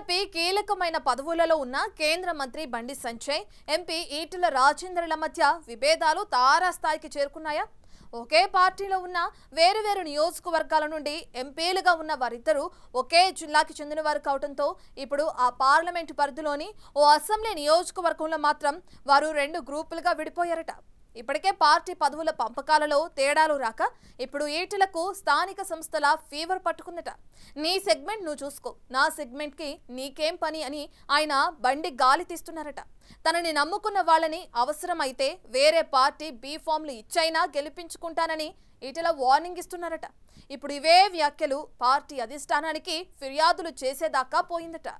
BJP కీలకమైన పదవులలో ఉన్న కేంద్ర మంత్రి బండి సంజయ్, ఎంపీ ఈటెల రాజేందర్ల మధ్య విభేదాలు తారాస్థాయికి చేరుకున్నాయా? ఒకే పార్టీలో ఉన్న వేరువేరు నియోజకవర్గాల నుండి ఎంపీలుగా ఉన్న వారిద్దరూ ఒకే జిల్లాకి చెందిన వారు కావడంతో ఇప్పుడు ఆ పార్లమెంటు పరిధిలోని ఓ అసెంబ్లీ నియోజకవర్గంలో మాత్రం వారు రెండు గ్రూపులుగా విడిపోయారట. ఇప్పటికే పార్టీ పదవుల పంపకాలలో తేడాలు రాక ఇప్పుడు ఈటెలకు స్థానిక సంస్థల ఫీవర్ పట్టుకుందట. నీ సెగ్మెంట్ నువ్వు చూసుకో, నా సెగ్మెంట్కి నీకేం పని అని ఆయన బండి గాలి తీస్తున్నారట. తనని నమ్ముకున్న వాళ్ళని అవసరమైతే వేరే పార్టీ బీఫామ్లు ఇచ్చైనా గెలిపించుకుంటానని ఈటెల వార్నింగ్ ఇస్తున్నారట. ఇప్పుడు ఇవే వ్యాఖ్యలు పార్టీ అధిష్టానానికి ఫిర్యాదులు చేసేదాకా పోయిందట.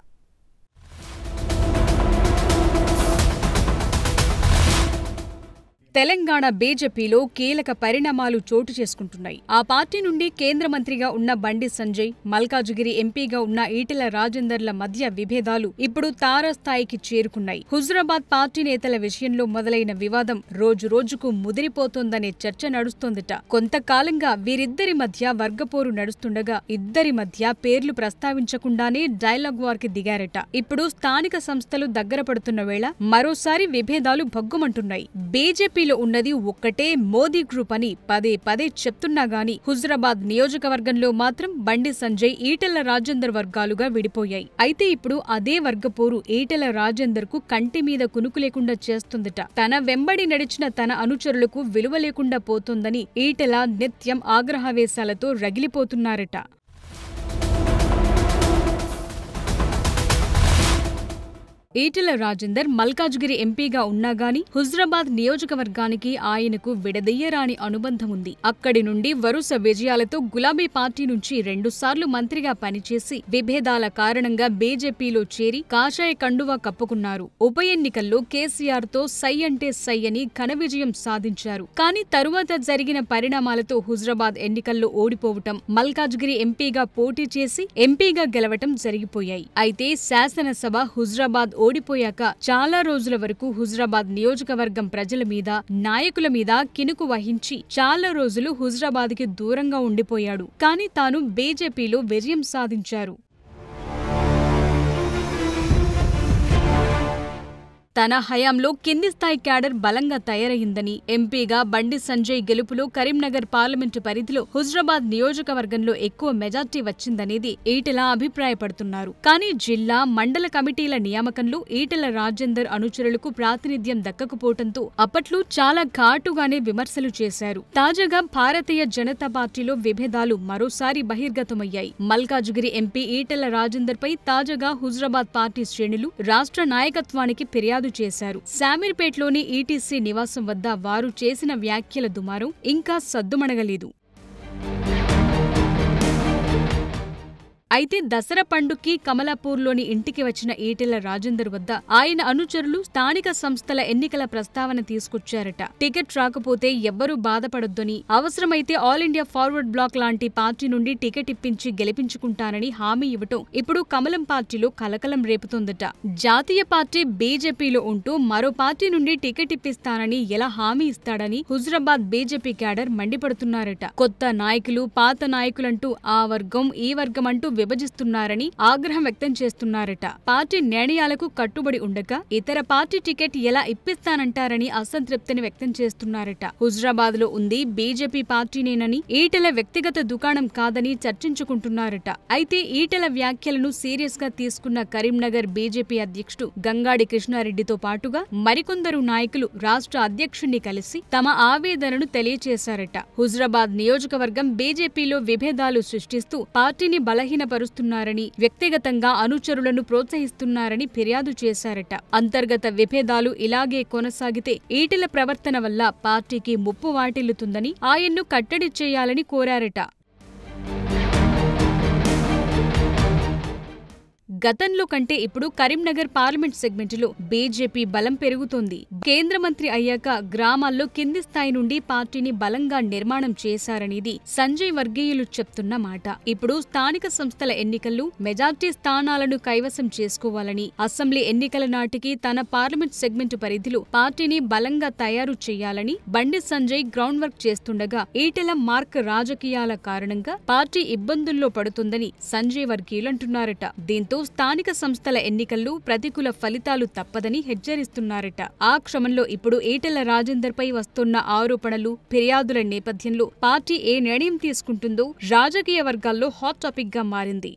తెలంగాణ బీజేపీలో కీలక పరిణామాలు చోటు చేసుకుంటున్నాయి. ఆ పార్టీ నుండి కేంద్ర మంత్రిగా ఉన్న బండి సంజయ్, మల్కాజిగిరి ఎంపీగా ఉన్న ఈటెల రాజేందర్ల మధ్య విభేదాలు ఇప్పుడు తారాస్థాయికి చేరుకున్నాయి. హుజురాబాద్ పార్టీ నేతల విషయంలో మొదలైన వివాదం రోజు రోజుకు ముదిరిపోతోందనే చర్చ నడుస్తోందట. కొంతకాలంగా వీరిద్దరి మధ్య వర్గపోరు నడుస్తుండగా ఇద్దరి మధ్య పేర్లు ప్రస్తావించకుండానే డైలాగ్ వార్ కి దిగారట. ఇప్పుడు స్థానిక సంస్థలు దగ్గర పడుతున్న వేళ మరోసారి విభేదాలు భగ్గుమంటున్నాయి. బీజేపీ ఉన్నది ఒక్కటే మోదీ గ్రూప్ అని పదే పదే చెప్తున్నా గాని హుజురాబాద్ నియోజకవర్గంలో మాత్రం బండి సంజయ్, ఈటెల రాజేందర్ వర్గాలుగా విడిపోయాయి. అయితే ఇప్పుడు అదే వర్గపోరు ఈటెల రాజేందర్ కు కంటి మీద కునుకు లేకుండా చేస్తుందట. తన వెంబడి నడిచిన తన అనుచరులకు విలువ లేకుండా పోతోందని ఈటెల నిత్యం ఆగ్రహావేశాలతో రగిలిపోతున్నారట. ఈటెల రాజేందర్ మల్కాజ్గిరి ఎంపీగా ఉన్నాగాని హుజురాబాద్ నియోజకవర్గానికి ఆయనకు విడదీయరాని అనుబంధం ఉంది. అక్కడి నుండి వరుస విజయాలతో గులాబీ పార్టీ నుంచి 2 సార్లు మంత్రిగా పనిచేసి విభేదాల కారణంగా బీజేపీలో చేరి కాషాయ కండువా కప్పుకున్నారు. ఉప ఎన్నికల్లో కేసీఆర్ తో సై అంటే సై అని ఘన విజయం సాధించారు. కానీ తరువాత జరిగిన పరిణామాలతో హుజురాబాద్ ఎన్నికల్లో ఓడిపోవటం, మల్కాజ్గిరి ఎంపీగా పోటీ చేసి ఎంపీగా గెలవటం జరిగిపోయాయి. అయితే శాసనసభ హుజురాబాద్ ఓడిపోయాక చాలా రోజుల వరకు హుజురాబాద్ నియోజకవర్గం ప్రజల మీద, నాయకుల మీద కినుకు వహించి చాలా రోజులు హుజురాబాద్ కి దూరంగా ఉండిపోయాడు. కానీ తాను బీజేపీలో విజయం సాధించారు. తన హయాంలో కింది స్థాయి క్యాడర్ బలంగా తయారయిందని, ఎంపీగా బండి సంజయ్ గెలుపులో కరీంనగర్ పార్లమెంటు పరిధిలో హుజురాబాద్ నియోజకవర్గంలో ఎక్కువ మెజార్టీ వచ్చిందనేది ఈటెల అభిప్రాయపడుతున్నారు. కానీ జిల్లా, మండల కమిటీల నియామకంలో ఈటెల రాజేందర్ అనుచరులకు ప్రాతినిధ్యం దక్కకపోవడంతో అప్పట్లో చాలా ఘాటుగానే విమర్శలు చేశారు. తాజాగా భారతీయ జనతా పార్టీలో విభేదాలు మరోసారి బహిర్గతమయ్యాయి. మల్కాజ్గిరి ఎంపీ ఈటెల రాజేందర్ పై తాజాగా హుజురాబాద్ పార్టీ శ్రేణులు రాష్ట్ర నాయకత్వానికి ఫిర్యాదు చేశారు. శామీర్పేట్లోని ఈటీసీ నివాసం వద్ద వారు చేసిన వ్యాఖ్యల దుమారం ఇంకా సద్దుమణగలేదు. అయితే దసరా పండుగకి కమలాపూర్లోని ఇంటికి వచ్చిన ఈటెల రాజేందర్ వద్ద ఆయన అనుచరులు స్థానిక సంస్థల ఎన్నికల ప్రస్తావన తీసుకొచ్చారట. టికెట్ రాకపోతే ఎవ్వరూ బాధపడొద్దని, అవసరమైతే ఆల్ ఇండియా ఫార్వర్డ్ బ్లాక్ లాంటి పార్టీ నుండి టికెట్ ఇప్పించి గెలిపించుకుంటానని హామీ ఇవ్వటం ఇప్పుడు కమలం పార్టీలో కలకలం రేపుతోందట. జాతీయ పార్టీ బీజేపీలో ఉంటూ మరో పార్టీ నుండి టికెట్ ఇప్పిస్తానని ఎలా హామీ ఇస్తాడని హుజురాబాద్ బీజేపీ క్యాడర్ మండిపడుతున్నారట. కొత్త నాయకులు, పాత నాయకులంటూ ఆ వర్గం, ఈ వర్గం అంటూ విభజిస్తున్నారని ఆగ్రహం వ్యక్తం చేస్తున్నారట. పార్టీ నిర్ణయాలకు కట్టుబడి ఉండగా ఇతర పార్టీ టికెట్ ఎలా ఇప్పిస్తానంటారని అసంతృప్తిని వ్యక్తం చేస్తున్నారట. హుజురాబాద్ లో ఉంది బీజేపీ పార్టీనేనని, ఈటెల వ్యక్తిగత దుకాణం కాదని చర్చించుకుంటున్నారట. అయితే ఈటెల వ్యాఖ్యలను సీరియస్ గా తీసుకున్న కరీంనగర్ బీజేపీ అధ్యక్షుడు గంగాడి కృష్ణారెడ్డితో పాటుగా మరికొందరు నాయకులు రాష్ట్ర అధ్యక్షుణ్ణి కలిసి తమ ఆవేదనను తెలియచేశారట. హుజురాబాద్ నియోజకవర్గం బీజేపీలో విభేదాలు సృష్టిస్తూ పార్టీని బలహీనపరుస్తున్నారని, వ్యక్తిగతంగా అనుచరులను ప్రోత్సహిస్తున్నారని ఫిర్యాదు చేశారట. అంతర్గత విభేదాలు ఇలాగే కొనసాగితే ఈటెల ప్రవర్తన వల్ల పార్టీకి ముప్పు వాటిల్లుతుందని ఆయన్ను కట్టడి చేయాలని కోరారట. గతంలో కంటే ఇప్పుడు కరీంనగర్ పార్లమెంట్ సెగ్మెంటులో బీజేపీ బలం పెరుగుతోంది. కేంద్ర మంత్రి అయ్యాక గ్రామాల్లో కింది స్థాయి నుండి పార్టీని బలంగా నిర్మాణం చేశారనేది సంజయ్ వర్గీయులు చెప్తున్న మాట. ఇప్పుడు స్థానిక సంస్థల ఎన్నికల్లో మెజార్టీ స్థానాలను కైవసం చేసుకోవాలని, అసెంబ్లీ ఎన్నికల నాటికి తన పార్లమెంట్ సెగ్మెంటు పరిధిలో పార్టీని బలంగా తయారు చేయాలని బండి సంజయ్ గ్రౌండ్ వర్క్ చేస్తుండగా ఈటెల మార్క్ రాజకీయాల కారణంగా పార్టీ ఇబ్బందుల్లో పడుతుందని సంజయ్ వర్గీయులంటున్నారట. దీంతో స్థానిక సంస్థల ఎన్నికల్లో ప్రతికూల ఫలితాలు తప్పదని హెచ్చరిస్తున్నారట. ఆ క్రమంలో ఇప్పుడు ఈటెల రాజేందర్పై వస్తున్న ఆరోపణలు, ఫిర్యాదుల నేపథ్యంలో పార్టీ ఏ నిర్ణయం తీసుకుంటుందో రాజకీయ వర్గాల్లో హాట్ టాపిక్ గా మారింది.